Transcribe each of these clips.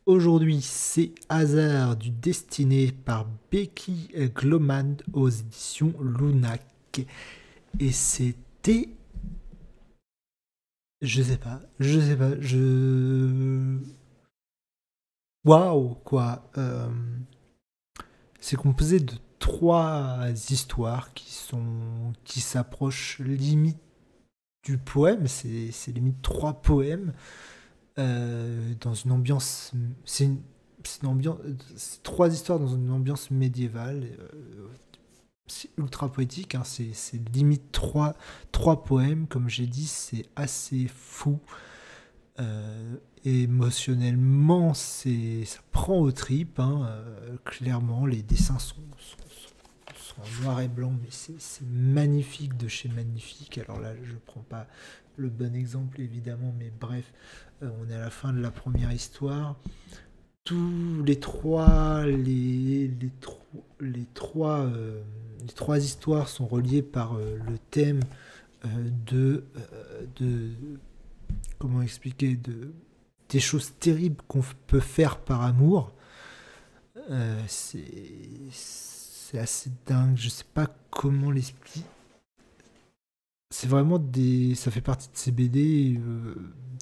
Aujourd'hui, c'est Hasard du Destiné par Becky Gloman aux éditions Lunac. Et c'était... je... Waouh, quoi. C'est composé de trois histoires qui s'approchent limite du poème. C'est limite trois poèmes dans une ambiance. C'est une ambiance. C'est trois histoires dans une ambiance médiévale. C'est ultra poétique. Hein, c'est limite trois poèmes. Comme j'ai dit, c'est assez fou. Émotionnellement, ça prend aux tripes. Hein, clairement, les dessins sont en noir et blanc, mais c'est magnifique de chez magnifique. Alors là, je prends pas le bon exemple évidemment, mais bref, on est à la fin de la première histoire. Tous les trois histoires sont reliées par le thème de comment expliquer des choses terribles qu'on peut faire par amour. C'est assez dingue. Je sais pas comment l'expliquer. C'est vraiment ça fait partie de ces BD,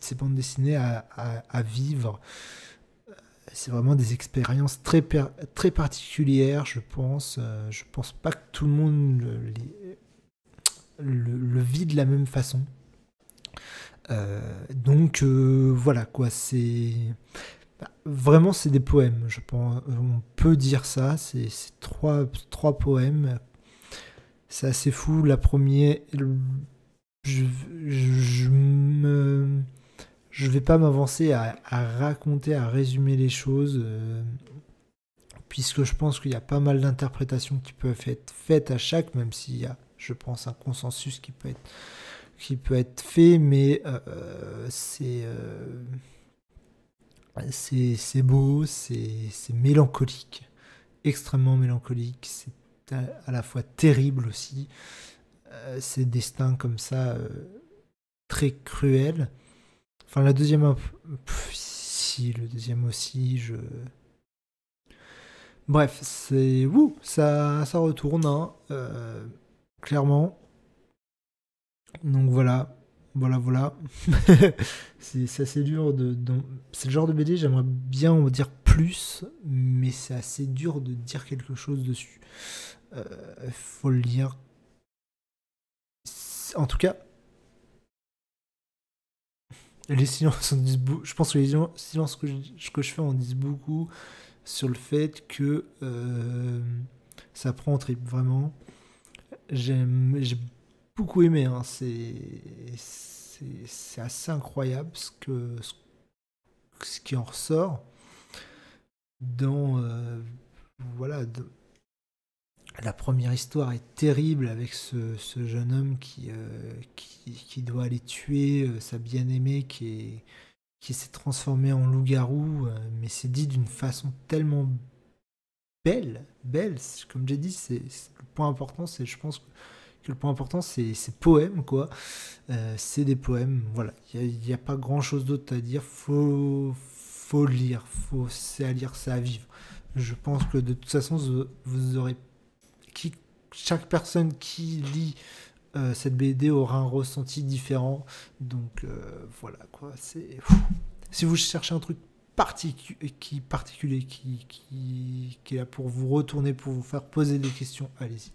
ces bandes dessinées à vivre. C'est vraiment des expériences très particulières, je pense. Je pense pas que tout le monde le vit de la même façon. Donc voilà quoi, vraiment c'est des poèmes, je pense, on peut dire ça, c'est trois poèmes, c'est assez fou. La première, je, je, me, je vais pas m'avancer à raconter, à résumer les choses, puisque je pense qu'il y a pas mal d'interprétations qui peuvent être faites à chaque, même s'il y a, je pense, un consensus qui peut être fait, mais c'est beau, c'est mélancolique, extrêmement mélancolique, c'est à la fois terrible aussi, ces destins comme ça, très cruels. Enfin, la deuxième, si, le deuxième aussi, Bref, ça retourne, hein, clairement. Donc voilà. C'est assez dur c'est le genre de BD, j'aimerais bien en dire plus, mais c'est assez dur de dire quelque chose dessus. Faut le lire. En tout cas, les silences en disent beaucoup. Je pense que les silences que je fais en disent beaucoup sur le fait que ça prend en trip, vraiment. J'ai beaucoup aimé, hein. C'est assez incroyable ce qui en ressort dans voilà. La première histoire est terrible avec ce jeune homme qui doit aller tuer sa bien-aimée qui s'est transformée en loup-garou, mais c'est dit d'une façon tellement belle. Comme j'ai dit, c'est le point important, je pense que le point important, c'est ces poèmes, quoi. C'est des poèmes, voilà. Il y a pas grand-chose d'autre à dire. Faut lire, c'est à lire, c'est à vivre. Je pense que de toute façon, vous aurez qui, chaque personne qui lit cette BD aura un ressenti différent. Donc voilà quoi. Si vous cherchez un truc particulier qui est là pour vous retourner, pour vous faire poser des questions, allez-y.